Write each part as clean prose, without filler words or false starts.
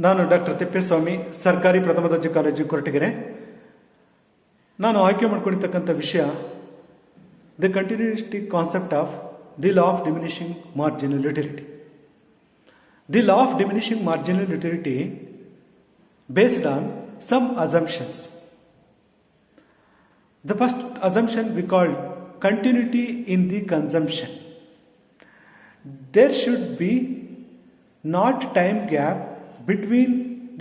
ನಾನು ಡಾಕ್ಟರ್ ತಿಪ್ಪೇಸ್ವಾಮಿ, ಸರ್ಕಾರಿ ಪ್ರಥಮ ದರ್ಜೆ ಕಾಲೇಜು ಕೊರಟಗೆರೆ. ನಾನು ಆಯ್ಕೆ ಮಾಡ್ಕೊಂಡಿರ್ತಕ್ಕಂಥ ವಿಷಯ the continuity concept of the law of diminishing marginal utility. The law of diminishing marginal utility based on some assumptions. The first assumption we called continuity in the consumption. There should be not time gap between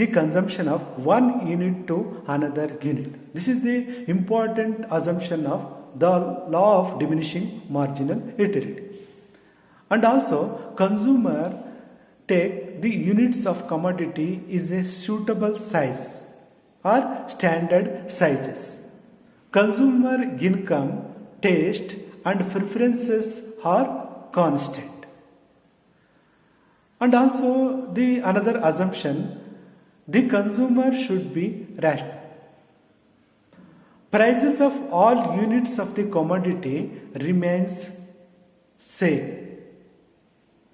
the consumption of one unit to another unit. This is the important assumption of the law of diminishing marginal utility. And also consumer take the units of commodity is a suitable size or standard sizes. Consumer income, taste and preferences are constant. And also the another assumption, the consumer should be rational. Prices of all units of the commodity remains same.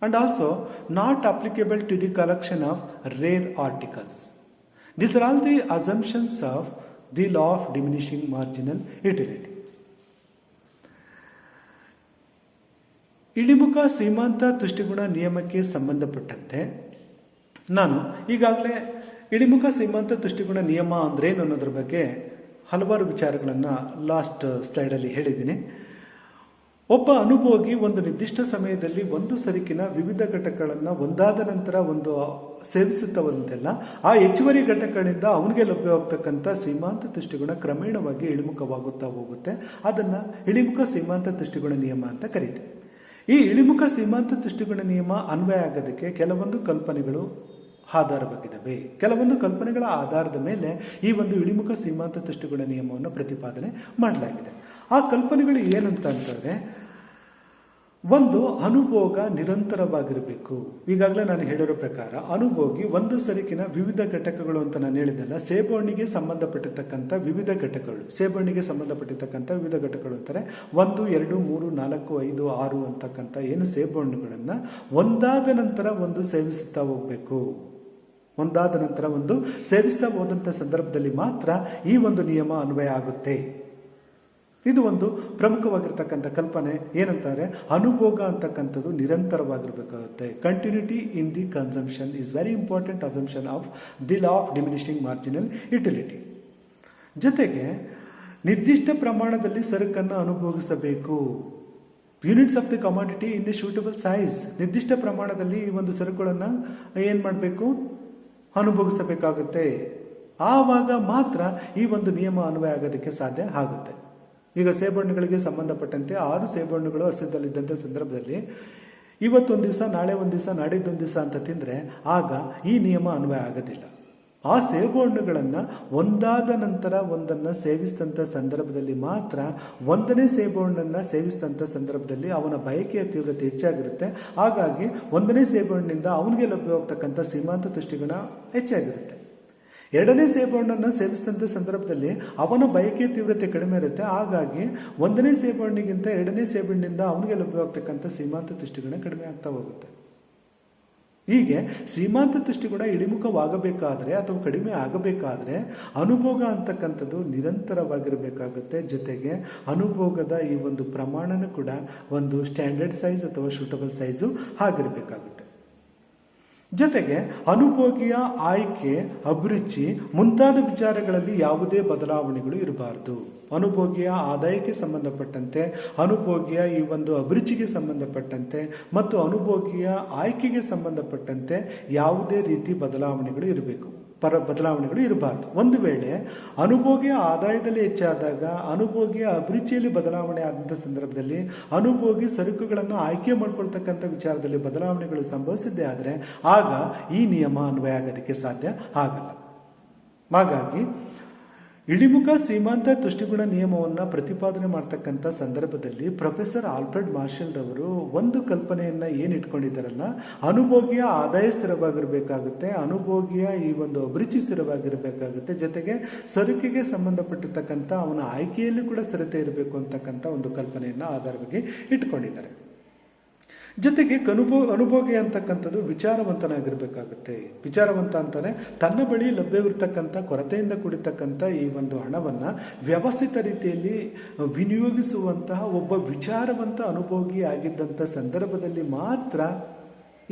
And also not applicable to the collection of rare articles. These are all the assumptions of the law of diminishing marginal utility. ಇಳಿಮುಖ ಸೀಮಾಂತ ತುಷ್ಟಿಗುಣ ನಿಯಮಕ್ಕೆ ಸಂಬಂಧಪಟ್ಟಂತೆ ನಾನು ಈಗಾಗಲೇ ಇಳಿಮುಖ ಸೀಮಾಂತ ತುಷ್ಟಿಗುಣ ನಿಯಮ ಅಂದ್ರೇನು ಅನ್ನೋದ್ರ ಬಗ್ಗೆ ಹಲವಾರು ವಿಚಾರಗಳನ್ನು ಲಾಸ್ಟ್ ಸ್ಲೈಡಲ್ಲಿ ಹೇಳಿದ್ದೀನಿ. ಒಬ್ಬ ಅನುಭೋಗಿ ಒಂದು ನಿರ್ದಿಷ್ಟ ಸಮಯದಲ್ಲಿ ಒಂದು ಸರಕಿನ ವಿವಿಧ ಘಟಕಗಳನ್ನು ಒಂದಾದ ನಂತರ ಒಂದು ಸೇವಿಸುತ್ತವಂತೆಲ್ಲ ಆ ಹೆಚ್ಚುವರಿ ಘಟಕಗಳಿಂದ ಅವನಿಗೆ ಲಭ್ಯವಾಗ್ತಕ್ಕಂಥ ಸೀಮಾಂತ ತುಷ್ಟಿಗುಣ ಕ್ರಮೇಣವಾಗಿ ಇಳಿಮುಖವಾಗುತ್ತಾ ಹೋಗುತ್ತೆ. ಅದನ್ನು ಇಳಿಮುಖ ಸೀಮಾಂತ ತುಷ್ಟಿಗುಣ ನಿಯಮ ಅಂತ ಕರೀತೀವಿ. ಈ ಇಳಿಮುಖ ಸೀಮಾಂತ ತುಷ್ಟಿಗುಣ ನಿಯಮ ಅನ್ವಯ ಆಗೋದಕ್ಕೆ ಕೆಲವೊಂದು ಕಲ್ಪನೆಗಳು ಆಧಾರವಾಗಿದ್ದಾವೆ. ಕೆಲವೊಂದು ಕಲ್ಪನೆಗಳ ಆಧಾರದ ಮೇಲೆ ಈ ಒಂದು ಇಳಿಮುಖ ಸೀಮಾಂತ ತುಷ್ಟಿಗುಣ ನಿಯಮವನ್ನು ಪ್ರತಿಪಾದನೆ ಮಾಡಲಾಗಿದೆ. ಆ ಕಲ್ಪನೆಗಳು ಏನಂತಂದರೆ, ಒಂದು ಅನುಭೋಗ ನಿರಂತರವಾಗಿರಬೇಕು. ಈಗಾಗಲೇ ನಾನು ಹೇಳಿರೋ ಪ್ರಕಾರ ಅನುಭೋಗಿ ಒಂದು ಸರಕಿನ ವಿವಿಧ ಘಟಕಗಳು ಅಂತ ನಾನು ಹೇಳಿದೆಲ್ಲ, ಸೇಬುಹಣ್ಣಿಗೆ ಸಂಬಂಧಪಟ್ಟಿರ್ತಕ್ಕಂಥ ವಿವಿಧ ಘಟಕಗಳು, ಸೇಬುಹಣ್ಣಿಗೆ ಸಂಬಂಧಪಟ್ಟಿರ್ತಕ್ಕಂಥ ವಿವಿಧ ಘಟಕಗಳು ಅಂತಾರೆ 1, 2, 3, 4, 5, 6 ಅಂತಕ್ಕಂಥ ಏನು ಸೇಬುಹಣ್ಣುಗಳನ್ನು ಒಂದಾದ ನಂತರ ಒಂದು ಸೇವಿಸುತ್ತಾ ಹೋಗಬೇಕು. ಒಂದಾದ ನಂತರ ಒಂದು ಸೇವಿಸ್ತಾ ಹೋದಂಥ ಸಂದರ್ಭದಲ್ಲಿ ಮಾತ್ರ ಈ ಒಂದು ನಿಯಮ ಅನ್ವಯ ಆಗುತ್ತೆ. ಇದು ಒಂದು ಪ್ರಮುಖವಾಗಿರ್ತಕ್ಕಂಥ ಕಲ್ಪನೆ. ಏನಂತಾರೆ, ಅನುಭೋಗ ಅಂತಕ್ಕಂಥದ್ದು ನಿರಂತರವಾಗಿರಬೇಕಾಗುತ್ತೆ. Continuity in the consumption is very important assumption of the law of diminishing marginal utility. ಜೊತೆಗೆ ನಿರ್ದಿಷ್ಟ ಪ್ರಮಾಣದಲ್ಲಿ ಸರಕನ್ನು ಅನುಭೋಗಿಸಬೇಕು. Units of the commodity in a suitable size. ನಿರ್ದಿಷ್ಟ ಪ್ರಮಾಣದಲ್ಲಿ ಈ ಒಂದು ಸರಕುಗಳನ್ನು ಏನು ಮಾಡಬೇಕು, ಅನುಭೋಗಿಸಬೇಕಾಗುತ್ತೆ. ಆವಾಗ ಮಾತ್ರ ಈ ಒಂದು ನಿಯಮ ಅನ್ವಯ ಆಗೋದಕ್ಕೆ ಸಾಧ್ಯ ಆಗುತ್ತೆ. ಈಗ ಸೇಬುಹಣ್ಣುಗಳಿಗೆ ಸಂಬಂಧಪಟ್ಟಂತೆ 6 ಸೇಬುಹಣ್ಣುಗಳು ಅಸ್ತಿತ್ವದಲ್ಲಿದ್ದಂಥ ಸಂದರ್ಭದಲ್ಲಿ ಇವತ್ತೊಂದು ದಿವಸ, ನಾಳೆ ಒಂದು ದಿವಸ, ನಾಡಿದ್ದೊಂದು ದಿವಸ ಅಂತ ತಿಂದರೆ ಆಗ ಈ ನಿಯಮ ಅನ್ವಯ ಆಗೋದಿಲ್ಲ. ಆ ಸೇಬುಹಣ್ಣುಗಳನ್ನು ಒಂದಾದ ನಂತರ ಒಂದನ್ನು ಸೇವಿಸಿದಂಥ ಸಂದರ್ಭದಲ್ಲಿ ಮಾತ್ರ, ಒಂದನೇ ಸೇಬುಹಣ್ಣನ್ನು ಸೇವಿಸಿದಂಥ ಸಂದರ್ಭದಲ್ಲಿ ಅವನ ಬಯಕೆಯ ತೀವ್ರತೆ ಹೆಚ್ಚಾಗಿರುತ್ತೆ. ಹಾಗಾಗಿ ಒಂದನೇ ಸೇಬುಹಣ್ಣಿನಿಂದ ಅವನಿಗೆ ಲಭ್ಯವಾಗ್ತಕ್ಕಂಥ ಸೀಮಾಂತ ತುಷ್ಟಿಗುಣ ಹೆಚ್ಚಾಗಿರುತ್ತೆ. ಎರಡನೇ ಸೇಬುಹಣ್ಣನ್ನು ಸೇವಿಸಿದಂಥ ಸಂದರ್ಭದಲ್ಲಿ ಅವನ ಬಯಕೆಯ ತೀವ್ರತೆ ಕಡಿಮೆ ಇರುತ್ತೆ. ಹಾಗಾಗಿ ಒಂದನೇ ಸೇಬುಹಣ್ಣಿಗಿಂತ ಎರಡನೇ ಸೇಬುಹಣ್ಣಿನಿಂದ ಅವನಿಗೆ ಲಭ್ಯವಾಗ್ತಕ್ಕಂಥ ಸೀಮಾಂತ ತುಷ್ಟಿಗುಣ ಕಡಿಮೆ ಆಗ್ತಾ ಹೋಗುತ್ತೆ. ಹೀಗೆ ಸೀಮಾಂತ ತುಷ್ಟಿಗುಣ ಇಳಿಮುಖವಾಗಬೇಕಾದ್ರೆ ಅಥವಾ ಕಡಿಮೆ ಆಗಬೇಕಾದ್ರೆ ಅನುಭೋಗ ಅಂತಕ್ಕಂಥದ್ದು ನಿರಂತರವಾಗಿರಬೇಕಾಗುತ್ತೆ. ಜೊತೆಗೆ ಅನುಭೋಗದ ಈ ಒಂದು ಪ್ರಮಾಣನೂ ಕೂಡ ಒಂದು ಸ್ಟ್ಯಾಂಡರ್ಡ್ ಸೈಜ್ ಅಥವಾ ಸೂಟಬಲ್ ಸೈಜು ಆಗಿರಬೇಕಾಗುತ್ತೆ. ಜೊತೆಗೆ ಅನುಭೋಗಿಯ ಆಯ್ಕೆ, ಅಭಿರುಚಿ ಮುಂತಾದ ವಿಚಾರಗಳಲ್ಲಿ ಯಾವುದೇ ಬದಲಾವಣೆಗಳು ಇರಬಾರದು. ಅನುಭೋಗಿಯ ಆದಾಯಕ್ಕೆ ಸಂಬಂಧಪಟ್ಟಂತೆ, ಅನುಭೋಗಿಯ ಈ ಒಂದು ಅಭಿರುಚಿಗೆ ಸಂಬಂಧಪಟ್ಟಂತೆ ಮತ್ತು ಅನುಭೋಗಿಯ ಆಯ್ಕೆಗೆ ಸಂಬಂಧಪಟ್ಟಂತೆ ಯಾವುದೇ ರೀತಿ ಬದಲಾವಣೆಗಳು ಇರಬಾರದು. ಒಂದು ವೇಳೆ ಅನುಭೋಗಿಯ ಆದಾಯದಲ್ಲಿ ಹೆಚ್ಚಾದಾಗ, ಅನುಭೋಗಿಯ ಅಭಿರುಚಿಯಲ್ಲಿ ಬದಲಾವಣೆ ಆದಂಥ ಸಂದರ್ಭದಲ್ಲಿ, ಅನುಭೋಗಿ ಸರಕುಗಳನ್ನು ಆಯ್ಕೆ ಮಾಡ್ಕೊಳ್ತಕ್ಕಂಥ ವಿಚಾರದಲ್ಲಿ ಬದಲಾವಣೆಗಳು ಸಂಭವಿಸಿದ್ದೇ ಆದರೆ ಆಗ ಈ ನಿಯಮ ಅನ್ವಯ ಆಗೋದಕ್ಕೆ ಸಾಧ್ಯ ಆಗಲ್ಲ. ಹಾಗಾಗಿ ಇಳಿಮುಖ ಸೀಮಾಂತ ತುಷ್ಟಿಗುಣ ನಿಯಮವನ್ನು ಪ್ರತಿಪಾದನೆ ಮಾಡ್ತಕ್ಕಂಥ ಸಂದರ್ಭದಲ್ಲಿ ಪ್ರೊಫೆಸರ್ ಆಲ್ಫ್ರೆಡ್ ಮಾರ್ಷಲ್ ರವರು ಒಂದು ಕಲ್ಪನೆಯನ್ನು ಏನು ಇಟ್ಕೊಂಡಿದ್ದಾರಲ್ಲ, ಅನುಭೋಗಿಯ ಆದಾಯ ಸ್ಥಿರವಾಗಿರಬೇಕಾಗುತ್ತೆ, ಅನುಭೋಗಿಯ ಈ ಒಂದು ಅಭಿರುಚಿ ಸ್ಥಿರವಾಗಿರಬೇಕಾಗುತ್ತೆ, ಜೊತೆಗೆ ಸರಕಿಗೆ ಸಂಬಂಧಪಟ್ಟಿರ್ತಕ್ಕಂಥ ಅವನ ಆಯ್ಕೆಯಲ್ಲಿ ಕೂಡ ಸ್ಥಿರತೆ ಇರಬೇಕು ಅಂತಕ್ಕಂಥ ಒಂದು ಕಲ್ಪನೆಯನ್ನು ಆಧಾರವಾಗಿ ಇಟ್ಕೊಂಡಿದ್ದಾರೆ. ಜೊತೆಗೆ ಅನುಭೋಗಿ ಅಂತಕ್ಕಂಥದ್ದು ವಿಚಾರವಂತನಾಗಿರ್ಬೇಕಾಗುತ್ತೆ. ವಿಚಾರವಂತ ಅಂತಾನೆ ತನ್ನ ಬಳಿ ಲಭ್ಯವಿರ್ತಕ್ಕಂಥ ಕೊರತೆಯಿಂದ ಕೂಡಿರ್ತಕ್ಕಂಥ ಈ ಒಂದು ಹಣವನ್ನು ವ್ಯವಸ್ಥಿತ ರೀತಿಯಲ್ಲಿ ವಿನಿಯೋಗಿಸುವಂತಹ ಒಬ್ಬ ವಿಚಾರವಂತ ಅನುಭೋಗಿ ಆಗಿದ್ದಂಥ ಸಂದರ್ಭದಲ್ಲಿ ಮಾತ್ರ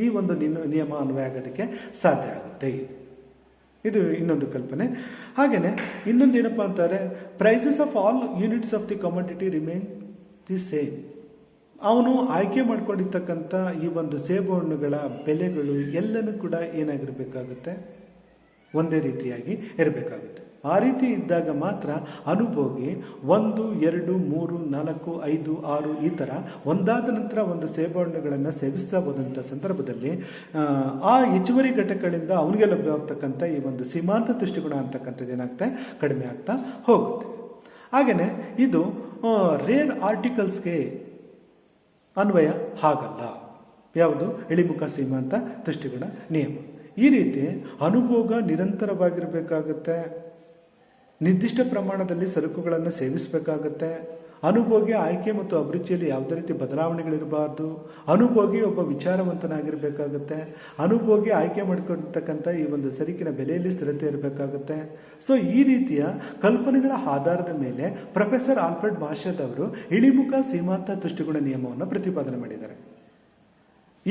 ಈ ಒಂದು ನಿಯಮ ಅನ್ವಯ ಆಗೋದಕ್ಕೆ ಸಾಧ್ಯ ಆಗುತ್ತೆ. ಇದು ಇನ್ನೊಂದು ಕಲ್ಪನೆ. ಹಾಗೆಯೇ ಇನ್ನೊಂದೇನಪ್ಪ ಅಂತಾರೆ, prices of all units of the commodity remain the same. ಅವನು ಆಯ್ಕೆ ಮಾಡ್ಕೊಂಡಿರ್ತಕ್ಕಂಥ ಈ ಒಂದು ಸೇಬು ಹಣ್ಣುಗಳ ಬೆಲೆಗಳು ಎಲ್ಲನೂ ಕೂಡ ಏನಾಗಿರಬೇಕಾಗುತ್ತೆ, ಒಂದೇ ರೀತಿಯಾಗಿ ಇರಬೇಕಾಗುತ್ತೆ. ಆ ರೀತಿ ಇದ್ದಾಗ ಮಾತ್ರ ಅನುಭೋಗಿ 1, 2, 3, 4, 5, 6 ಈ ಥರ ಒಂದಾದ ನಂತರ ಒಂದು ಸೇಬು ಹಣ್ಣುಗಳನ್ನು ಸೇವಿಸ್ತಾ ಹೋದಂಥ ಸಂದರ್ಭದಲ್ಲಿ ಆ ಹೆಚ್ಚುವರಿ ಘಟಕಗಳಿಂದ ಅವನಿಗೆ ಲಭ್ಯವಾಗ್ತಕ್ಕಂಥ ಈ ಒಂದು ಸೀಮಾಂತ ತುಷ್ಟಿಗುಣ ಅಂತಕ್ಕಂಥದ್ದು ಏನಾಗುತ್ತೆ, ಕಡಿಮೆ ಆಗ್ತಾ ಹೋಗುತ್ತೆ. ಹಾಗೆಯೇ ಇದು ರೇರ್ ಆರ್ಟಿಕಲ್ಸ್ಗೆ ಅನ್ವಯ ಆಗಲ್ಲ. ಯಾವುದು? ಇಳಿಮುಖ ಸೀಮಾಂತ ತುಷ್ಟಿಗುಣ ನಿಯಮ. ಈ ರೀತಿ ಅನುಭೋಗ ನಿರಂತರವಾಗಿರಬೇಕಾಗುತ್ತೆ. ನಿರ್ದಿಷ್ಟ ಪ್ರಮಾಣದಲ್ಲಿ ಸರಕುಗಳನ್ನು ಸೇವಿಸಬೇಕಾಗುತ್ತೆ. ಅನುಭೋಗಿ ಆಯ್ಕೆ ಮತ್ತು ಅಭಿರುಚಿಯಲ್ಲಿ ಯಾವುದೇ ರೀತಿ ಬದಲಾವಣೆಗಳಿರಬಾರ್ದು. ಅನುಭೋಗಿ ಒಬ್ಬ ವಿಚಾರವಂತನಾಗಿರಬೇಕಾಗುತ್ತೆ. ಅನುಭೋಗಿ ಆಯ್ಕೆ ಮಾಡಿಕೊಂಡಿರ್ತಕ್ಕಂಥ ಈ ಒಂದು ಸರಕಿನ ಬೆಲೆಯಲ್ಲಿ ಸ್ಥಿರತೆ ಇರಬೇಕಾಗುತ್ತೆ. ಸೊ ಈ ರೀತಿಯ ಕಲ್ಪನೆಗಳ ಆಧಾರದ ಮೇಲೆ ಪ್ರೊಫೆಸರ್ ಆಲ್ಫ್ರೆಡ್ ಮಾರ್ಷಲ್ ಅವರು ಇಳಿಮುಖ ಸೀಮಾಂತ ತುಷ್ಟಿಗುಣ ನಿಯಮವನ್ನು ಪ್ರತಿಪಾದನೆ ಮಾಡಿದ್ದಾರೆ.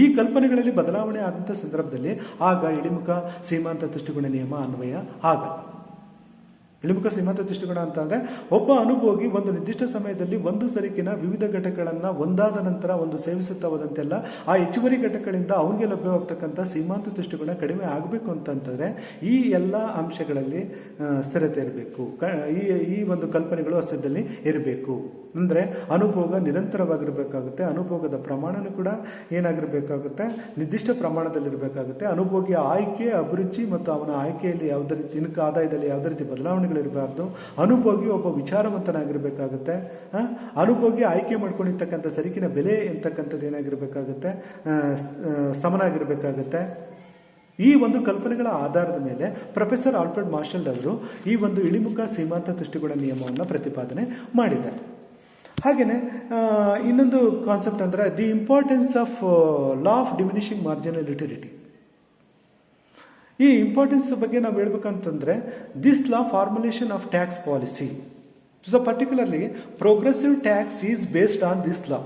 ಈ ಕಲ್ಪನೆಗಳಲ್ಲಿ ಬದಲಾವಣೆ ಆದಂಥ ಸಂದರ್ಭದಲ್ಲಿ ಆಗ ಇಳಿಮುಖ ಸೀಮಾಂತ ತುಷ್ಟಿಗುಣ ನಿಯಮ ಅನ್ವಯ ಆಗಲ್ಲ. ಇಳಿಮುಖ ಸೀಮಾಂತ ತುಷ್ಟಿಗುಣ ಅಂತಂದರೆ ಒಬ್ಬ ಅನುಭೋಗಿ ಒಂದು ನಿರ್ದಿಷ್ಟ ಸಮಯದಲ್ಲಿ ಒಂದು ಸರಕಿನ ವಿವಿಧ ಘಟಕಗಳನ್ನು ಒಂದಾದ ನಂತರ ಒಂದು ಸೇವಿಸುತ್ತಾ ಹೋದಂತೆಲ್ಲ ಆ ಹೆಚ್ಚುವರಿ ಘಟಕಗಳಿಂದ ಅವನಿಗೆ ಲಭ್ಯವಾಗ್ತಕ್ಕಂಥ ಸೀಮಾಂತ ತುಷ್ಟಿಗುಣ ಕಡಿಮೆ ಆಗಬೇಕು ಅಂತಂತಂದರೆ ಈ ಎಲ್ಲ ಅಂಶಗಳಲ್ಲಿ ಸ್ಥಿರತೆ ಇರಬೇಕು. ಈ ಒಂದು ಕಲ್ಪನೆಗಳು ಅಸ್ತಿತ್ವದಲ್ಲಿ ಇರಬೇಕು. ಅಂದರೆ ಅನುಭೋಗ ನಿರಂತರವಾಗಿರಬೇಕಾಗುತ್ತೆ. ಅನುಭೋಗದ ಪ್ರಮಾಣನೂ ಕೂಡ ಏನಾಗಿರಬೇಕಾಗುತ್ತೆ, ನಿರ್ದಿಷ್ಟ ಪ್ರಮಾಣದಲ್ಲಿರಬೇಕಾಗುತ್ತೆ. ಅನುಭೋಗಿಯ ಆಯ್ಕೆ, ಅಭಿರುಚಿ ಮತ್ತು ಅವನ ಆಯ್ಕೆಯಲ್ಲಿ ಯಾವುದೇ ರೀತಿ ಇನ್ಕ ಆದಾಯದಲ್ಲಿ ಯಾವುದೇ ರೀತಿ ಬದಲಾವಣೆಗಳಿರಬಾರ್ದು. ಅನುಭೋಗಿ ಒಬ್ಬ ವಿಚಾರವಂತನಾಗಿರಬೇಕಾಗುತ್ತೆ. ಅನುಭೋಗಿ ಆಯ್ಕೆ ಮಾಡ್ಕೊಂಡಿರ್ತಕ್ಕಂಥ ಸರಕಿನ ಬೆಲೆ ಎಂತಕ್ಕಂಥದ್ದು ಏನಾಗಿರಬೇಕಾಗುತ್ತೆ, ಸಮನಾಗಿರಬೇಕಾಗುತ್ತೆ. ಈ ಒಂದು ಕಲ್ಪನೆಗಳ ಆಧಾರದ ಮೇಲೆ ಪ್ರೊಫೆಸರ್ ಆಲ್ಫ್ರೆಡ್ ಮಾರ್ಷಲ್ ಅವರು ಈ ಒಂದು ಇಳಿಮುಖ ಸೀಮಾಂತ ತುಷ್ಟಿಗುಣ ನಿಯಮವನ್ನು ಪ್ರತಿಪಾದನೆ ಮಾಡಿದ್ದಾರೆ. ಹಾಗೆಯೇ ಇನ್ನೊಂದು ಕಾನ್ಸೆಪ್ಟ್ ಅಂದರೆ the importance of law of diminishing marginal utility. ಈ ಇಂಪಾರ್ಟೆನ್ಸ್ ಬಗ್ಗೆ ನಾವು ಹೇಳ್ಬೇಕಂತಂದ್ರೆ this law formulation of tax policy. So particularly progressive tax is based on this law.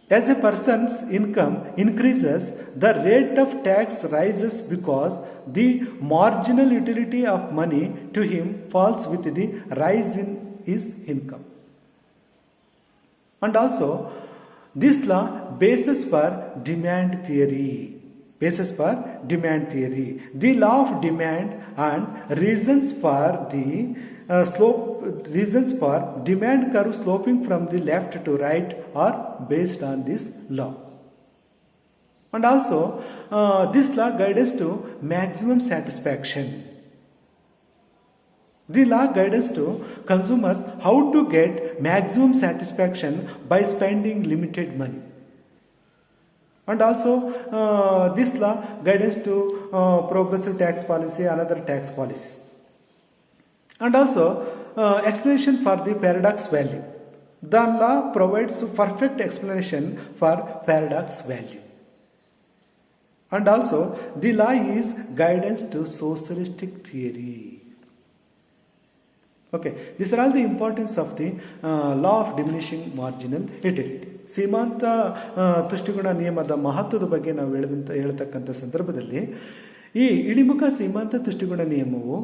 As a person's income increases, the rate of tax rises because the marginal utility of money to him falls with the rise in his income. And also, this law basis for demand theory. Basis for demand theory. The law of demand and reasons for the reasons for demand curve sloping from the left to right are based on this law. And also this law guides us to maximum satisfaction. The law guides us to consumers how to get maximum satisfaction by spending limited money. And also this law guides us to progressive tax policy and other tax policies. And also explanation for the paradox value. The law provides perfect explanation for paradox value. And also the law is guidance to socialistic theory. Okay, these are all the importance of the law of diminishing marginal utility. ಸೀಮಾಂತ ತುಷ್ಟಿಗುಣ ನಿಯಮದ ಮಹತ್ವದ ಬಗ್ಗೆ ನಾವು ಹೇಳ್ತಕ್ಕಂಥ ಸಂದರ್ಭದಲ್ಲಿ ಈ ಇಳಿಮುಖ ಸೀಮಾಂತ ತುಷ್ಟಿಗುಣ ನಿಯಮವು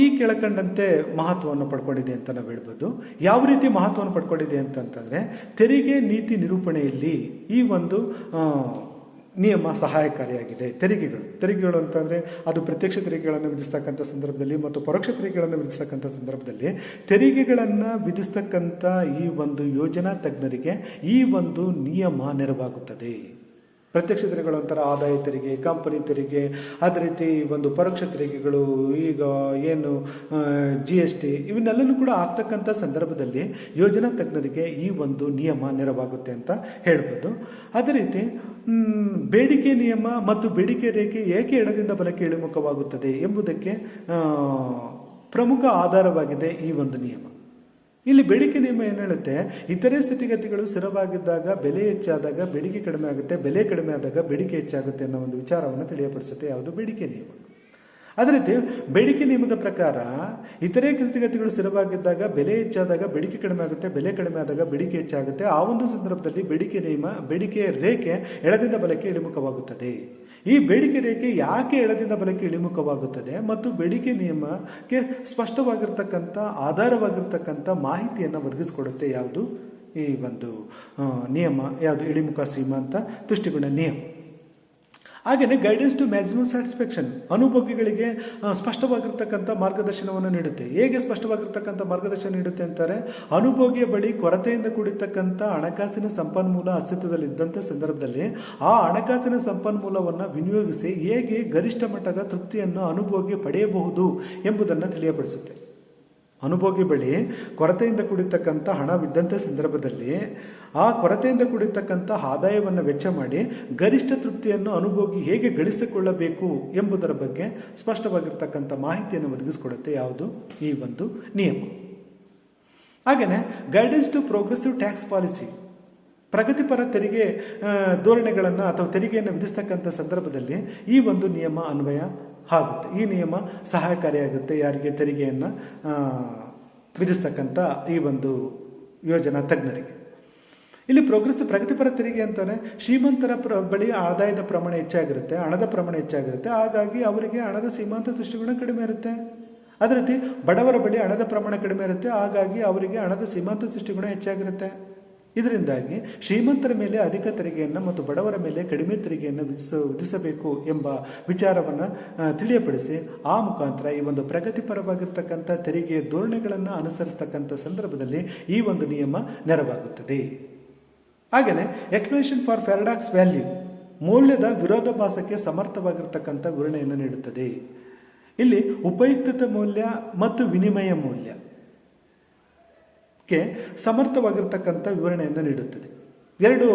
ಈ ಕೆಳಕಂಡಂತೆ ಮಹತ್ವವನ್ನು ಪಡ್ಕೊಂಡಿದೆ ಅಂತ ನಾವು ಹೇಳ್ಬೋದು. ಯಾವ ರೀತಿ ಮಹತ್ವವನ್ನು ಪಡ್ಕೊಂಡಿದೆ ಅಂತಂತಂದರೆ ತೆರಿಗೆ ನೀತಿ ನಿರೂಪಣೆಯಲ್ಲಿ ಈ ಒಂದು ನಿಯಮ ಸಹಾಯಕಾರಿಯಾಗಿದೆ. ತೆರಿಗೆಗಳು ಅಂತಂದರೆ ಅದು ಪ್ರತ್ಯಕ್ಷ ತೆರಿಗೆಗಳನ್ನು ವಿಧಿಸ್ತಕ್ಕಂಥ ಸಂದರ್ಭದಲ್ಲಿ ಮತ್ತು ಪರೋಕ್ಷ ತೆರಿಗೆಗಳನ್ನು ವಿಧಿಸ್ತಕ್ಕಂಥ ಸಂದರ್ಭದಲ್ಲಿ ತೆರಿಗೆಗಳನ್ನು ವಿಧಿಸ್ತಕ್ಕಂಥ ಈ ಒಂದು ಯೋಜನಾ ತಜ್ಞರಿಗೆ ಈ ಒಂದು ನಿಯಮ ನೆರವಾಗುತ್ತದೆ. ಪ್ರತ್ಯಕ್ಷ ತೆರಿಗೆಗಳು ಅಂತಾರೆ ಆದಾಯ ತೆರಿಗೆ, ಕಂಪನಿ ತೆರಿಗೆ, ಅದೇ ರೀತಿ ಒಂದು ಪರೋಕ್ಷ ತೆರಿಗೆಗಳು, ಈಗ ಏನು GST ಇವನ್ನೆಲ್ಲನೂ ಕೂಡ ಆಗ್ತಕ್ಕಂಥ ಸಂದರ್ಭದಲ್ಲಿ ಯೋಜನಾ ತಜ್ಞರಿಗೆ ಈ ಒಂದು ನಿಯಮ ನೆರವಾಗುತ್ತೆ ಅಂತ ಹೇಳ್ಬೋದು. ಅದೇ ರೀತಿ ಬೇಡಿಕೆ ನಿಯಮ ಮತ್ತು ಬೇಡಿಕೆ ರೇಖೆ ಏಕೆ ಎಡದಿಂದ ಬಲಕ್ಕೆ ಇಳಿಮುಖವಾಗುತ್ತದೆ ಎಂಬುದಕ್ಕೆ ಪ್ರಮುಖ ಆಧಾರವಾಗಿದೆ ಈ ಒಂದು ನಿಯಮ. ಇಲ್ಲಿ ಬೇಡಿಕೆ ನಿಯಮ ಏನು ಹೇಳುತ್ತೆ, ಇತರೆ ಸ್ಥಿತಿಗತಿಗಳು ಸ್ಥಿರವಾಗಿದ್ದಾಗ ಬೆಲೆ ಹೆಚ್ಚಾದಾಗ ಬೇಡಿಕೆ ಕಡಿಮೆ ಆಗುತ್ತೆ, ಬೆಲೆ ಕಡಿಮೆ ಆದಾಗ ಬೇಡಿಕೆ ಹೆಚ್ಚಾಗುತ್ತೆ ಅನ್ನೋ ಒಂದು ವಿಚಾರವನ್ನು ತಿಳಿಯಪಡಿಸುತ್ತೆ ಯಾವುದು ಬೇಡಿಕೆ ನಿಯಮ. ಅದೇ ರೀತಿ ಬೇಡಿಕೆ ನಿಯಮದ ಪ್ರಕಾರ ಇತರೆ ಸ್ಥಿತಿಗತಿಗಳು ಸ್ಥಿರವಾಗಿದ್ದಾಗ ಬೆಲೆ ಹೆಚ್ಚಾದಾಗ ಬೇಡಿಕೆ ಕಡಿಮೆ ಆಗುತ್ತೆ, ಬೆಲೆ ಕಡಿಮೆ ಆದಾಗ ಬೇಡಿಕೆ ಹೆಚ್ಚಾಗುತ್ತೆ. ಆ ಒಂದು ಸಂದರ್ಭದಲ್ಲಿ ಬೇಡಿಕೆ ನಿಯಮ, ಬೇಡಿಕೆ ರೇಖೆ ಎಡದಿಂದ ಬಲಕ್ಕೆ ಇಳಿಮುಖವಾಗುತ್ತದೆ. ಈ ಬೇಡಿಕೆ ರೇಖೆ ಯಾಕೆ ಎಡದಿಂದ ಬಲಕ್ಕೆ ಇಳಿಮುಖವಾಗುತ್ತದೆ ಮತ್ತು ಬೇಡಿಕೆ ನಿಯಮಕ್ಕೆ ಸ್ಪಷ್ಟವಾಗಿರ್ತಕ್ಕಂಥ ಆಧಾರವಾಗಿರ್ತಕ್ಕಂಥ ಮಾಹಿತಿಯನ್ನು ಒದಗಿಸಿಕೊಡುತ್ತೆ ಯಾವುದು ಈ ಒಂದು ನಿಯಮ, ಯಾವುದು ಇಳಿಮುಖ ಸೀಮಾಂತ ತುಷ್ಟಿಗುಣ ನಿಯಮ. ಹಾಗೆಯೇ ಗೈಡೆನ್ಸ್ ಟು ಮ್ಯಾಕ್ಸಿಮಮ್ ಸ್ಯಾಟಿಸ್ಫ್ಯಾಕ್ಷನ್, ಅನುಭೋಗಿಗಳಿಗೆ ಸ್ಪಷ್ಟವಾಗಿರ್ತಕ್ಕಂಥ ಮಾರ್ಗದರ್ಶನವನ್ನು ನೀಡುತ್ತೆ. ಹೇಗೆ ಸ್ಪಷ್ಟವಾಗಿರ್ತಕ್ಕಂಥ ಮಾರ್ಗದರ್ಶನ ನೀಡುತ್ತೆ ಅಂತಾರೆ, ಅನುಭೋಗಿಯ ಬಳಿ ಕೊರತೆಯಿಂದ ಕೂಡಿರ್ತಕ್ಕಂಥ ಹಣಕಾಸಿನ ಸಂಪನ್ಮೂಲ ಅಸ್ತಿತ್ವದಲ್ಲಿದ್ದಂಥ ಸಂದರ್ಭದಲ್ಲಿ ಆ ಹಣಕಾಸಿನ ಸಂಪನ್ಮೂಲವನ್ನು ವಿನಿಯೋಗಿಸಿ ಹೇಗೆ ಗರಿಷ್ಠ ಮಟ್ಟದ ತೃಪ್ತಿಯನ್ನು ಅನುಭೋಗಿ ಪಡೆಯಬಹುದು ಎಂಬುದನ್ನು ತಿಳಿಯಪಡಿಸುತ್ತೆ. ಅನುಭೋಗಿ ಬಳಿ ಕೊರತೆಯಿಂದ ಕೂಡಿರ್ತಕ್ಕಂಥ ಹಣವಿದ್ದಂಥ ಸಂದರ್ಭದಲ್ಲಿ ಆ ಕೊರತೆಯಿಂದ ಕೂಡಿರ್ತಕ್ಕಂಥ ಆದಾಯವನ್ನು ವೆಚ್ಚ ಮಾಡಿ ಗರಿಷ್ಠ ತೃಪ್ತಿಯನ್ನು ಅನುಭೋಗಿ ಹೇಗೆ ಗಳಿಸಿಕೊಳ್ಳಬೇಕು ಎಂಬುದರ ಬಗ್ಗೆ ಸ್ಪಷ್ಟವಾಗಿರ್ತಕ್ಕಂಥ ಮಾಹಿತಿಯನ್ನು ಒದಗಿಸಿಕೊಡುತ್ತೆ ಯಾವುದು ಈ ಒಂದು ನಿಯಮ. ಹಾಗೆಯೇ guidance to progressive tax policy, ಪ್ರಗತಿಪರ ತೆರಿಗೆ ಧೋರಣೆಗಳನ್ನು ಅಥವಾ ತೆರಿಗೆಯನ್ನು ವಿಧಿಸ್ತಕ್ಕಂಥ ಸಂದರ್ಭದಲ್ಲಿ ಈ ಒಂದು ನಿಯಮ ಅನ್ವಯ ಆಗುತ್ತೆ. ಈ ನಿಯಮ ಸಹಾಯಕಾರಿಯಾಗುತ್ತೆ ಯಾರಿಗೆ, ತೆರಿಗೆಯನ್ನು ವಿಧಿಸ್ತಕ್ಕಂಥ ಈ ಒಂದು ಯೋಜನಾ ತಜ್ಞರಿಗೆ. ಇಲ್ಲಿ ಪ್ರಗತಿಪರ ತೆರಿಗೆ ಅಂತಾರೆ, ಶ್ರೀಮಂತರ ಬಳಿ ಆದಾಯದ ಪ್ರಮಾಣ ಹೆಚ್ಚಾಗಿರುತ್ತೆ, ಹಣದ ಪ್ರಮಾಣ ಹೆಚ್ಚಾಗಿರುತ್ತೆ, ಹಾಗಾಗಿ ಅವರಿಗೆ ಹಣದ ಸೀಮಾಂತ ತುಷ್ಟಿಗುಣ ಕಡಿಮೆ ಇರುತ್ತೆ. ಅದೇ ರೀತಿ ಬಡವರ ಬಳಿ ಹಣದ ಪ್ರಮಾಣ ಕಡಿಮೆ ಇರುತ್ತೆ, ಹಾಗಾಗಿ ಅವರಿಗೆ ಹಣದ ಸೀಮಾಂತ ತುಷ್ಟಿಗುಣ ಹೆಚ್ಚಾಗಿರುತ್ತೆ. ಇದರಿಂದಾಗಿ ಶ್ರೀಮಂತರ ಮೇಲೆ ಅಧಿಕ ತೆರಿಗೆಯನ್ನು ಮತ್ತು ಬಡವರ ಮೇಲೆ ಕಡಿಮೆ ತೆರಿಗೆಯನ್ನು ವಿಧಿಸಬೇಕು ಎಂಬ ವಿಚಾರವನ್ನು ತಿಳಿಯಪಡಿಸಿ ಆ ಮುಖಾಂತರ ಈ ಒಂದು ಪ್ರಗತಿಪರವಾಗಿರ್ತಕ್ಕಂಥ ತೆರಿಗೆ ಧೋರಣೆಗಳನ್ನು ಅನುಸರಿಸ್ತಕ್ಕಂಥ ಸಂದರ್ಭದಲ್ಲಿ ಈ ಒಂದು ನಿಯಮ ನೆರವಾಗುತ್ತದೆ. ಹಾಗೆಯೇ ಎಕ್ಸ್ಪ್ಲನೇಷನ್ ಫಾರ್ ಪ್ಯಾರಡಾಕ್ಸ್ ವ್ಯಾಲ್ಯೂ, ಮೌಲ್ಯದ ವಿರೋಧಾಭಾಸಕ್ಕೆ ಸಮರ್ಥವಾಗಿರ್ತಕ್ಕಂಥ ವಿವರಣೆಯನ್ನು ನೀಡುತ್ತದೆ. ಇಲ್ಲಿ ಉಪಯುಕ್ತತೆ ಮೌಲ್ಯ ಮತ್ತು ವಿನಿಮಯ ಮೌಲ್ಯ ಸಮರ್ಥವಾಗಿರ್ತಕ್ಕಂಥ ವಿವರಣೆಯನ್ನು ನೀಡುತ್ತದೆ. ಎರಡು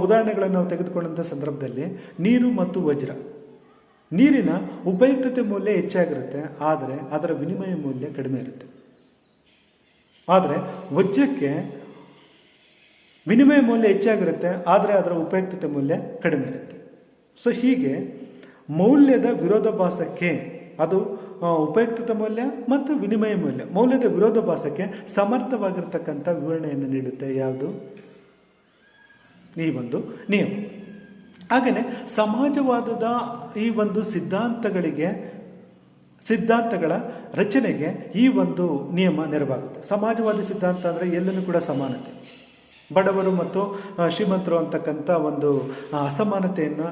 ಉದಾಹರಣೆಗಳನ್ನು ನಾವು ತೆಗೆದುಕೊಂಡಂಥ ಸಂದರ್ಭದಲ್ಲಿ ನೀರು ಮತ್ತು ವಜ್ರ. ನೀರಿನ ಉಪಯುಕ್ತತೆ ಮೌಲ್ಯ ಹೆಚ್ಚಾಗಿರುತ್ತೆ, ಆದರೆ ಅದರ ವಿನಿಮಯ ಮೌಲ್ಯ ಕಡಿಮೆ ಇರುತ್ತೆ. ಆದರೆ ವಜ್ರಕ್ಕೆ ವಿನಿಮಯ ಮೌಲ್ಯ ಹೆಚ್ಚಾಗಿರುತ್ತೆ, ಆದರೆ ಅದರ ಉಪಯುಕ್ತತೆ ಮೌಲ್ಯ ಕಡಿಮೆ ಇರುತ್ತೆ. ಸೊ ಹೀಗೆ ಮೌಲ್ಯದ ವಿರೋಧಾಭಾಸಕ್ಕೆ, ಅದು ಉಪಯುಕ್ತತೆ ಮೌಲ್ಯ ಮತ್ತು ವಿನಿಮಯ ಮೌಲ್ಯ, ಮೌಲ್ಯದ ವಿರೋಧಾಭಾಸಕ್ಕೆ ಸಮರ್ಥವಾಗಿರ್ತಕ್ಕಂಥ ವಿವರಣೆಯನ್ನು ನೀಡುತ್ತೆ ಯಾವುದು ಈ ಒಂದು ನಿಯಮ. ಹಾಗೆಯೇ ಸಮಾಜವಾದದ ಈ ಒಂದು ಸಿದ್ಧಾಂತಗಳ ರಚನೆಗೆ ಈ ಒಂದು ನಿಯಮ ನೆರವಾಗುತ್ತೆ. ಸಮಾಜವಾದಿ ಸಿದ್ಧಾಂತ ಅಂದರೆ ಎಲ್ಲನೂ ಕೂಡ ಸಮಾನತೆ, ಬಡವರು ಮತ್ತು ಶ್ರೀಮಂತರು ಅಂತಕ್ಕಂಥ ಒಂದು ಅಸಮಾನತೆಯನ್ನು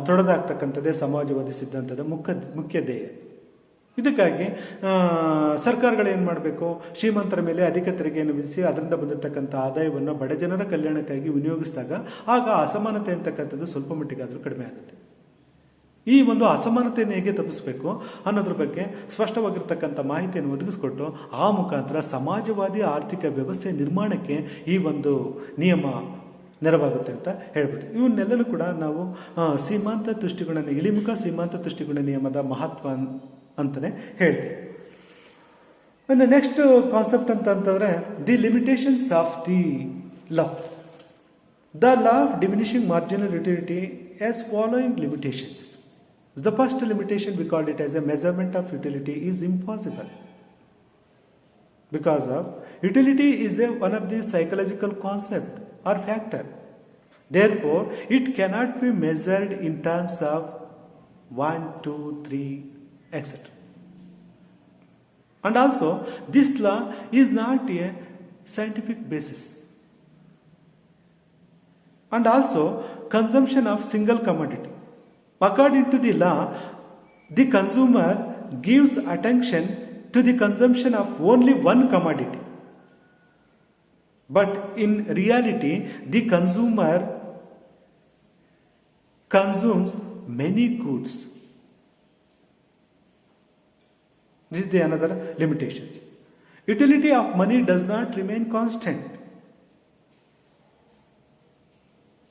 ತೊಡೆದಾಕ್ತಕ್ಕಂಥದ್ದೇ ಸಮಾಜವಾದಿ ಸಿದ್ಧಾಂತದ ಮುಖ್ಯ ಧ್ಯೇಯ. ಇದಕ್ಕಾಗಿ ಸರ್ಕಾರಗಳೇನು ಮಾಡಬೇಕು, ಶ್ರೀಮಂತರ ಮೇಲೆ ಅಧಿಕ ತೆರಿಗೆಯನ್ನು ವಿಧಿಸಿ ಅದರಿಂದ ಬಂದಿರತಕ್ಕಂಥ ಆದಾಯವನ್ನು ಬಡ ಜನರ ಕಲ್ಯಾಣಕ್ಕಾಗಿ ವಿನಿಯೋಗಿಸಿದಾಗ ಆಗ ಅಸಮಾನತೆ ಅಂತಕ್ಕಂಥದ್ದು ಸ್ವಲ್ಪ ಮಟ್ಟಿಗಾದರೂ ಕಡಿಮೆ ಆಗುತ್ತೆ. ಈ ಒಂದು ಅಸಮಾನತೆಯನ್ನು ಹೇಗೆ ತಪ್ಪಿಸಬೇಕು ಅನ್ನೋದ್ರ ಬಗ್ಗೆ ಸ್ಪಷ್ಟವಾಗಿರ್ತಕ್ಕಂಥ ಮಾಹಿತಿಯನ್ನು ಒದಗಿಸಿಕೊಟ್ಟು ಆ ಮುಖಾಂತರ ಸಮಾಜವಾದಿ ಆರ್ಥಿಕ ವ್ಯವಸ್ಥೆ ನಿರ್ಮಾಣಕ್ಕೆ ಈ ಒಂದು ನಿಯಮ ನೆರವಾಗುತ್ತೆ ಅಂತ ಹೇಳ್ಬೋದು. ಇವನ್ನೆಲ್ಲನೂ ಕೂಡ ನಾವು ಸೀಮಾಂತ ತುಷ್ಟಿಗುಣ, ಇಳಿಮುಖ ಸೀಮಾಂತ ತುಷ್ಟಿಗುಣ ನಿಯಮದ ಮಹತ್ವ ಅಂತಲೇ ಹೇಳ್ತೀವಿ. ಇನ್ನು ನೆಕ್ಸ್ಟ್ ಕಾನ್ಸೆಪ್ಟ್ ಅಂತಂತಂದರೆ the limitations of the law. The law of diminishing marginal utility as following limitations. The first limitation, we called it as a measurement of utility, is impossible because of utility is one of the psychological concept or factor. Therefore, it cannot be measured in terms of 1, 2, 3, etc. And also, this law is not a scientific basis. And also, consumption of single commodity. According to the law, the consumer gives attention to the consumption of only one commodity. But in reality, the consumer consumes many goods. This is the another limitations. Utility of money does not remain constant.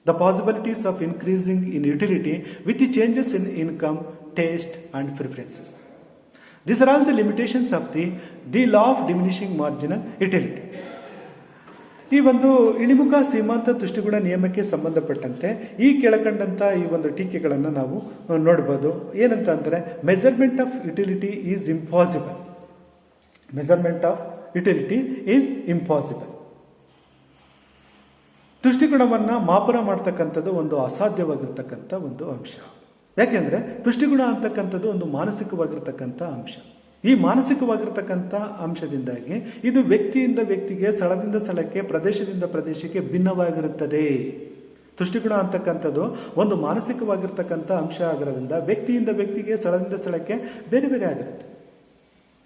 The possibilities of increasing in utility with the changes in income, taste and preferences. These are all the limitations of the law of diminishing marginal utility. ಈ ಒಂದು ಇಳಿಮುಖ ಸೀಮಾಂತ ತುಷ್ಟಿಗುಣ ನಿಯಮಕ್ಕೆ ಸಂಬಂಧಪಟ್ಟಂತೆ ಈ ಕೆಳಕಂಡಂತ ಈ ಒಂದು ಟೀಕೆಗಳನ್ನು ನಾವು ನೋಡ್ಬೋದು. ಏನಂತ ಅಂದರೆ measurement of utility is impossible. Measurement of utility is impossible. ತುಷ್ಟಿಗುಣವನ್ನು ಮಾಪನ ಮಾಡ್ತಕ್ಕಂಥದ್ದು ಒಂದು ಅಸಾಧ್ಯವಾಗಿರ್ತಕ್ಕಂಥ ಒಂದು ಅಂಶ. ಯಾಕೆಂದರೆ ತುಷ್ಟಿಗುಣ ಅಂತಕ್ಕಂಥದ್ದು ಒಂದು ಮಾನಸಿಕವಾಗಿರ್ತಕ್ಕಂಥ ಅಂಶ. ಈ ಮಾನಸಿಕವಾಗಿರ್ತಕ್ಕಂಥ ಅಂಶದಿಂದಾಗಿ ಇದು ವ್ಯಕ್ತಿಯಿಂದ ವ್ಯಕ್ತಿಗೆ, ಸ್ಥಳದಿಂದ ಸ್ಥಳಕ್ಕೆ, ಪ್ರದೇಶದಿಂದ ಪ್ರದೇಶಕ್ಕೆ ಭಿನ್ನವಾಗಿರುತ್ತದೆ. ತುಷ್ಟಿಗುಣ ಅಂತಕ್ಕಂಥದ್ದು ಒಂದು ಮಾನಸಿಕವಾಗಿರ್ತಕ್ಕಂಥ ಅಂಶ ಆಗಿರೋದ್ರಿಂದ ವ್ಯಕ್ತಿಯಿಂದ ವ್ಯಕ್ತಿಗೆ, ಸ್ಥಳದಿಂದ ಸ್ಥಳಕ್ಕೆ ಬೇರೆ ಬೇರೆ ಆಗಿರುತ್ತೆ.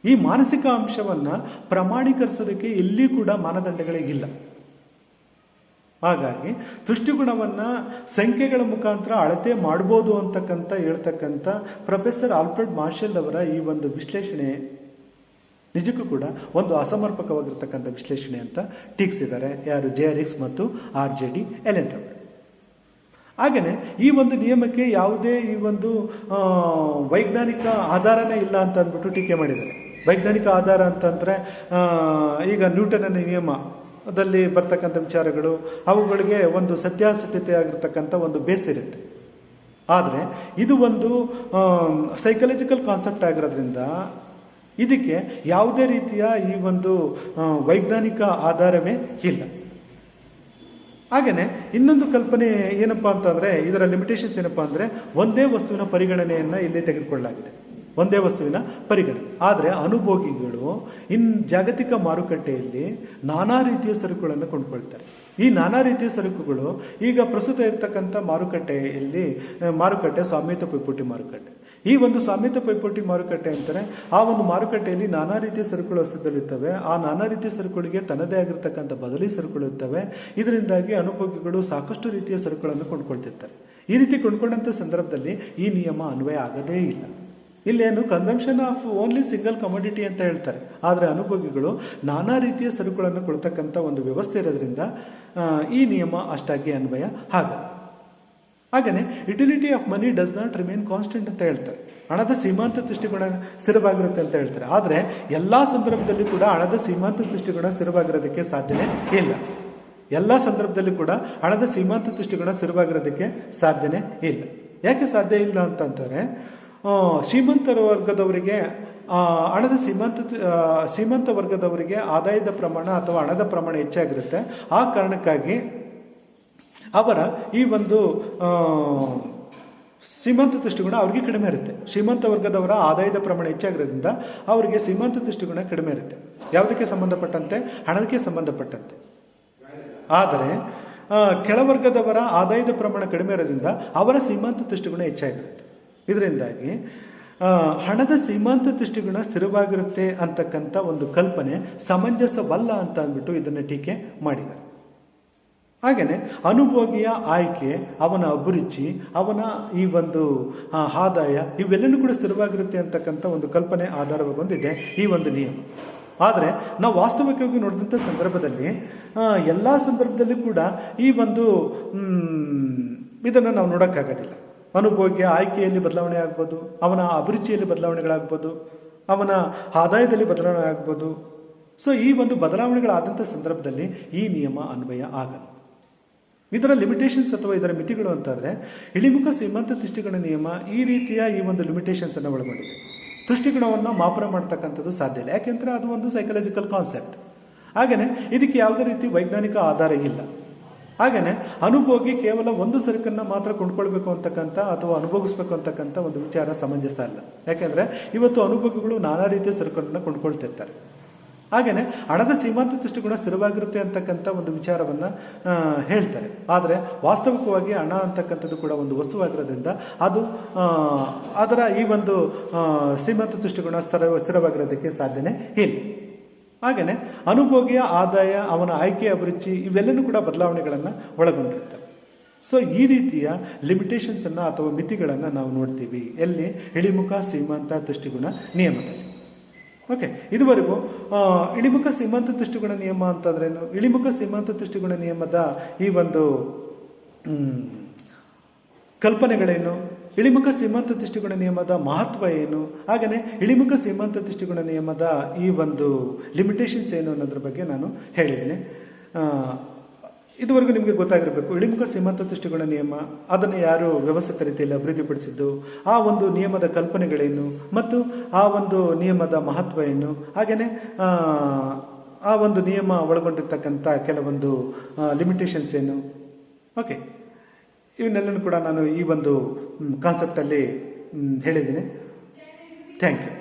ಈ ಮಾನಸಿಕ ಅಂಶವನ್ನು ಪ್ರಮಾಣೀಕರಿಸೋದಕ್ಕೆ ಎಲ್ಲಿ ಕೂಡ ಮಾನದಂಡಗಳಿಗಿಲ್ಲ. ಹಾಗಾಗಿ ತುಷ್ಟಿಗುಣವನ್ನು ಸಂಖ್ಯೆಗಳ ಮುಖಾಂತರ ಅಳತೆ ಮಾಡ್ಬೋದು ಅಂತಕ್ಕಂಥ ಹೇಳ್ತಕ್ಕಂಥ ಪ್ರೊಫೆಸರ್ ಆಲ್ಫ್ರೆಡ್ ಮಾರ್ಷಲ್ ಅವರ ಈ ಒಂದು ವಿಶ್ಲೇಷಣೆ ನಿಜಕ್ಕೂ ಕೂಡ ಒಂದು ಅಸಮರ್ಪಕವಾಗಿರ್ತಕ್ಕಂಥ ವಿಶ್ಲೇಷಣೆ ಅಂತ ಟೀಕಿಸಿದ್ದಾರೆ ಯಾರು, JRX ಮತ್ತು RJD ಎಲೆನ್. ಹಾಗೆಯೇ ಈ ಒಂದು ನಿಯಮಕ್ಕೆ ಯಾವುದೇ ಈ ಒಂದು ವೈಜ್ಞಾನಿಕ ಆಧಾರನೇ ಇಲ್ಲ ಅಂತ ಅಂದ್ಬಿಟ್ಟು ಟೀಕೆ ಮಾಡಿದ್ದಾರೆ. ವೈಜ್ಞಾನಿಕ ಆಧಾರ ಅಂತಂದರೆ ಈಗ ನ್ಯೂಟನ್ನ ನಿಯಮ ದಲ್ಲಿ ಬರ್ತಕ್ಕಂಥ ವಿಚಾರಗಳು ಅವುಗಳಿಗೆ ಒಂದು ಸತ್ಯಾಸತ್ಯತೆ ಆಗಿರ್ತಕ್ಕಂಥ ಒಂದು ಬೇಸ್ ಇರುತ್ತೆ. ಆದರೆ ಇದು ಒಂದು ಸೈಕಲಾಜಿಕಲ್ ಕಾನ್ಸೆಪ್ಟ್ ಆಗಿರೋದ್ರಿಂದ ಇದಕ್ಕೆ ಯಾವುದೇ ರೀತಿಯ ಈ ಒಂದು ವೈಜ್ಞಾನಿಕ ಆಧಾರವೇ ಇಲ್ಲ. ಹಾಗೆಯೇ ಇನ್ನೊಂದು ಕಲ್ಪನೆ ಏನಪ್ಪ ಅಂತಂದರೆ, ಇದರ ಲಿಮಿಟೇಷನ್ಸ್ ಏನಪ್ಪ ಅಂದರೆ ಒಂದೇ ವಸ್ತುವಿನ ಪರಿಗಣನೆಯನ್ನು ಇಲ್ಲಿ ತೆಗೆದುಕೊಳ್ಳಲಾಗಿದೆ. ಒಂದೇ ವಸ್ತುವಿನ ಪರಿಗಣನೆ. ಆದರೆ ಅನುಭೋಗಿಗಳು ಜಾಗತಿಕ ಮಾರುಕಟ್ಟೆಯಲ್ಲಿ ನಾನಾ ರೀತಿಯ ಸರಕುಗಳನ್ನು ಕೊಂಡ್ಕೊಳ್ತಾರೆ. ಈ ನಾನಾ ರೀತಿಯ ಸರಕುಗಳು ಈಗ ಪ್ರಸ್ತುತ ಇರತಕ್ಕಂಥ ಮಾರುಕಟ್ಟೆ ಸ್ವಾಮ್ಯತ ಪೈಪೋಟಿ ಮಾರುಕಟ್ಟೆ. ಈ ಒಂದು ಸ್ವಾಮ್ಯತ ಪೈಪೋಟಿ ಮಾರುಕಟ್ಟೆ ಅಂತಾರೆ. ಆ ಒಂದು ಮಾರುಕಟ್ಟೆಯಲ್ಲಿ ನಾನಾ ರೀತಿಯ ಸರಕುಗಳು ಅಸ್ತಿತ್ವದಲ್ಲಿರ್ತವೆ. ಆ ನಾನಾ ರೀತಿಯ ಸರಕುಗಳಿಗೆ ತನ್ನದೇ ಆಗಿರ್ತಕ್ಕಂಥ ಬದಲಿ ಸರಕುಗಳು ಇರ್ತವೆ. ಇದರಿಂದಾಗಿ ಅನುಭೋಗಿಗಳು ಸಾಕಷ್ಟು ರೀತಿಯ ಸರಕುಗಳನ್ನು ಕೊಂಡ್ಕೊಳ್ತಿರ್ತಾರೆ. ಈ ರೀತಿ ಕೊಂಡ್ಕೊಂಡಂಥ ಸಂದರ್ಭದಲ್ಲಿ ಈ ನಿಯಮ ಅನ್ವಯ ಆಗದೇ ಇಲ್ಲ. ಇಲ್ಲೇನು consumption of only single commodity ಅಂತ ಹೇಳ್ತಾರೆ. ಆದರೆ ಅನುಭೋಗಿಗಳು ನಾನಾ ರೀತಿಯ ಸರಕುಗಳನ್ನು ಕೊಡ್ತಕ್ಕಂಥ ಒಂದು ವ್ಯವಸ್ಥೆ ಇರೋದ್ರಿಂದ ಈ ನಿಯಮ ಅಷ್ಟಾಗಿ ಅನ್ವಯ ಆಗಲ್ಲ. ಹಾಗೆಯೇ utility of money does not remain constant ಅಂತ ಹೇಳ್ತಾರೆ. ಹಣದ ಸೀಮಾಂತ ತುಷ್ಟಿಗುಣ ಸ್ಥಿರವಾಗಿರುತ್ತೆ ಅಂತ ಹೇಳ್ತಾರೆ. ಆದರೆ ಎಲ್ಲ ಸಂದರ್ಭದಲ್ಲಿ ಕೂಡ ಹಣದ ಸೀಮಾಂತ ತುಷ್ಟಿಗುಣ ಸ್ಥಿರವಾಗಿರೋದಕ್ಕೆ ಸಾಧ್ಯನೇ ಇಲ್ಲ. ಎಲ್ಲ ಸಂದರ್ಭದಲ್ಲಿ ಕೂಡ ಹಣದ ಸೀಮಾಂತ ತುಷ್ಟಿಗುಣ ಸ್ಥಿರವಾಗಿರೋದಕ್ಕೆ ಸಾಧ್ಯನೇ ಇಲ್ಲ. ಯಾಕೆ ಸಾಧ್ಯ ಇಲ್ಲ ಅಂತಂದರೆ, ಶ್ರೀಮಂತರ ವರ್ಗದವರಿಗೆ ಹಣದ ಶ್ರೀಮಂತ ವರ್ಗದವರಿಗೆ ಆದಾಯದ ಪ್ರಮಾಣ ಅಥವಾ ಹಣದ ಪ್ರಮಾಣ ಹೆಚ್ಚಾಗಿರುತ್ತೆ. ಆ ಕಾರಣಕ್ಕಾಗಿ ಅವರ ಈ ಒಂದು ಶ್ರೀಮಂತ ತುಷ್ಟಿಗುಣ ಅವ್ರಿಗೆ ಕಡಿಮೆ ಇರುತ್ತೆ. ಶ್ರೀಮಂತ ವರ್ಗದವರ ಆದಾಯದ ಪ್ರಮಾಣ ಹೆಚ್ಚಾಗಿರೋದ್ರಿಂದ ಅವರಿಗೆ ಶ್ರೀಮಂತ ತುಷ್ಟಿಗುಣ ಕಡಿಮೆ ಇರುತ್ತೆ. ಯಾವುದಕ್ಕೆ ಸಂಬಂಧಪಟ್ಟಂತೆ? ಹಣಕ್ಕೆ ಸಂಬಂಧಪಟ್ಟಂತೆ. ಆದರೆ ಕೆಳವರ್ಗದವರ ಆದಾಯದ ಪ್ರಮಾಣ ಕಡಿಮೆ ಇರೋದ್ರಿಂದ ಅವರ ಸೀಮಾಂತ ತುಷ್ಟಿಗುಣ ಹೆಚ್ಚಾಗಿರುತ್ತೆ. ಇದರಿಂದಾಗಿ ಹಣದ ಸೀಮಾಂತ ತುಷ್ಟಿಗುಣ ಸ್ಥಿರವಾಗಿರುತ್ತೆ ಅಂತಕ್ಕಂಥ ಒಂದು ಕಲ್ಪನೆ ಸಮಂಜಸವಲ್ಲ ಅಂತ ಅಂದ್ಬಿಟ್ಟು ಇದನ್ನು ಟೀಕೆ ಮಾಡಿದ್ದಾರೆ. ಹಾಗೆಯೇ ಅನುಭೋಗಿಯ ಆಯ್ಕೆ, ಅವನ ಅಭಿರುಚಿ, ಅವನ ಈ ಒಂದು ಆದಾಯ ಇವೆಲ್ಲನೂ ಕೂಡ ಸ್ಥಿರವಾಗಿರುತ್ತೆ ಅಂತಕ್ಕಂಥ ಒಂದು ಕಲ್ಪನೆ ಆಧಾರವಾಗಿ ಹೊಂದಿದೆ ಈ ಒಂದು ನಿಯಮ. ಆದರೆ ನಾವು ವಾಸ್ತವಿಕವಾಗಿ ನೋಡಿದಂಥ ಸಂದರ್ಭದಲ್ಲಿ ಎಲ್ಲ ಸಂದರ್ಭದಲ್ಲೂ ಕೂಡ ಈ ಒಂದು ಇದನ್ನು ನಾವು ನೋಡೋಕ್ಕಾಗೋದಿಲ್ಲ. ಅನುಭೋಗಿಯ ಆಯ್ಕೆಯಲ್ಲಿ ಬದಲಾವಣೆ ಆಗ್ಬೋದು, ಅವನ ಅಭಿರುಚಿಯಲ್ಲಿ ಬದಲಾವಣೆಗಳಾಗ್ಬೋದು, ಅವನ ಆದಾಯದಲ್ಲಿ ಬದಲಾವಣೆ ಆಗ್ಬೋದು. ಸೊ ಈ ಒಂದು ಬದಲಾವಣೆಗಳಾದಂಥ ಸಂದರ್ಭದಲ್ಲಿ ಈ ನಿಯಮ ಅನ್ವಯ ಆಗಲ್ಲ. ಇದರ ಲಿಮಿಟೇಷನ್ಸ್ ಅಥವಾ ಇದರ ಮಿತಿಗಳು ಅಂತಂದರೆ, ಇಳಿಮುಖ ಸೀಮಾಂತ ತುಷ್ಟಿಗುಣ ನಿಯಮ ಈ ರೀತಿಯ ಈ ಒಂದು ಲಿಮಿಟೇಷನ್ಸನ್ನು ಒಳಗೊಂಡಿದೆ. ತುಷ್ಟಿಗುಣವನ್ನು ಮಾಪನ ಮಾಡ್ತಕ್ಕಂಥದ್ದು ಸಾಧ್ಯ ಇಲ್ಲ. ಯಾಕೆಂದರೆ ಅದು ಒಂದು ಸೈಕಲಾಜಿಕಲ್ ಕಾನ್ಸೆಪ್ಟ್. ಹಾಗೆಯೇ ಇದಕ್ಕೆ ಯಾವುದೇ ರೀತಿ ವೈಜ್ಞಾನಿಕ ಆಧಾರ ಇಲ್ಲ. ಹಾಗೆಯೇ ಅನುಭೋಗಿ ಕೇವಲ ಒಂದು ಸರಕನ್ನು ಮಾತ್ರ ಕೊಂಡ್ಕೊಳ್ಬೇಕು ಅಂತಕ್ಕಂಥ ಅಥವಾ ಅನುಭವಿಸ್ಬೇಕು ಅಂತಕ್ಕಂಥ ಒಂದು ವಿಚಾರ ಸಮಂಜಸ ಅಲ್ಲ. ಯಾಕೆಂದರೆ ಇವತ್ತು ಅನುಭೋಗಿಗಳು ನಾನಾ ರೀತಿಯ ಸರಕನ್ನು ಕೊಂಡ್ಕೊಳ್ತಿರ್ತಾರೆ. ಹಾಗೆಯೇ ಹಣದ ಸೀಮಾಂತ ತುಷ್ಟಿಗುಣ ಸ್ಥಿರವಾಗಿರುತ್ತೆ ಅಂತಕ್ಕಂಥ ಒಂದು ವಿಚಾರವನ್ನು ಹೇಳ್ತಾರೆ. ಆದರೆ ವಾಸ್ತವಿಕವಾಗಿ ಹಣ ಅಂತಕ್ಕಂಥದ್ದು ಕೂಡ ಒಂದು ವಸ್ತುವಾಗಿರೋದ್ರಿಂದ ಅದು ಅದರ ಈ ಒಂದು ಸೀಮಾಂತ ತುಷ್ಟಿಗುಣ ಸ್ಥಿರವಾಗಿರೋದಕ್ಕೆ ಸಾಧ್ಯನೇ ಇಲ್ಲ. ಹಾಗೆಯೇ ಅನುಭೋಗಿಯ ಆದಾಯ, ಅವನ ಆಯ್ಕೆ, ಅಭಿರುಚಿ ಇವೆಲ್ಲನೂ ಕೂಡ ಬದಲಾವಣೆಗಳನ್ನು ಒಳಗೊಂಡಿರ್ತವೆ. ಸೊ ಈ ರೀತಿಯ ಲಿಮಿಟೇಷನ್ಸನ್ನು ಅಥವಾ ಮಿತಿಗಳನ್ನು ನಾವು ನೋಡ್ತೀವಿ ಎಲ್ಲಿ? ಇಳಿಮುಖ ಸೀಮಾಂತ ತುಷ್ಟಿಗುಣ ನಿಯಮದಲ್ಲಿ. ಓಕೆ, ಇದುವರೆಗೂ ಇಳಿಮುಖ ಸೀಮಾಂತ ತುಷ್ಟಿಗುಣ ನಿಯಮ ಅಂತಂದ್ರೇನು, ಇಳಿಮುಖ ಸೀಮಾಂತ ತುಷ್ಟಿಗುಣ ನಿಯಮದ ಈ ಒಂದು ಕಲ್ಪನೆಗಳೇನು, ಇಳಿಮುಖ ಸೀಮಾಂತ ದೃಷ್ಟಿಕೋನ ನಿಯಮದ ಮಹತ್ವ ಏನು, ಹಾಗೆಯೇ ಇಳಿಮುಖ ಸೀಮಾಂತ ದೃಷ್ಟಿಕೋನ ನಿಯಮದ ಈ ಒಂದು ಲಿಮಿಟೇಷನ್ಸ್ ಏನು ಅನ್ನೋದ್ರ ಬಗ್ಗೆ ನಾನು ಹೇಳಿದ್ದೀನಿ. ಇದುವರೆಗೂ ನಿಮಗೆ ಗೊತ್ತಾಗಿರಬೇಕು ಇಳಿಮುಖ ಸೀಮಾಂತ ದೃಷ್ಟಿಕೋನ ನಿಯಮ, ಅದನ್ನು ಯಾರು ವ್ಯವಸ್ಥಿತ ರೀತಿಯಲ್ಲಿ ಅಭಿವೃದ್ಧಿಪಡಿಸಿದ್ದು, ಆ ಒಂದು ನಿಯಮದ ಕಲ್ಪನೆಗಳೇನು ಮತ್ತು ಆ ಒಂದು ನಿಯಮದ ಮಹತ್ವ ಏನು, ಹಾಗೆಯೇ ಆ ಒಂದು ನಿಯಮ ಒಳಗೊಂಡಿರ್ತಕ್ಕಂಥ ಕೆಲವೊಂದು ಲಿಮಿಟೇಷನ್ಸ್ ಏನು. ಓಕೆ, ಇವನ್ನೆಲ್ಲನೂ ಕೂಡ ನಾನು ಈ ಒಂದು ಕಾನ್ಸೆಪ್ಟಲ್ಲಿ ಹೇಳಿದ್ದೀನಿ. Thank you.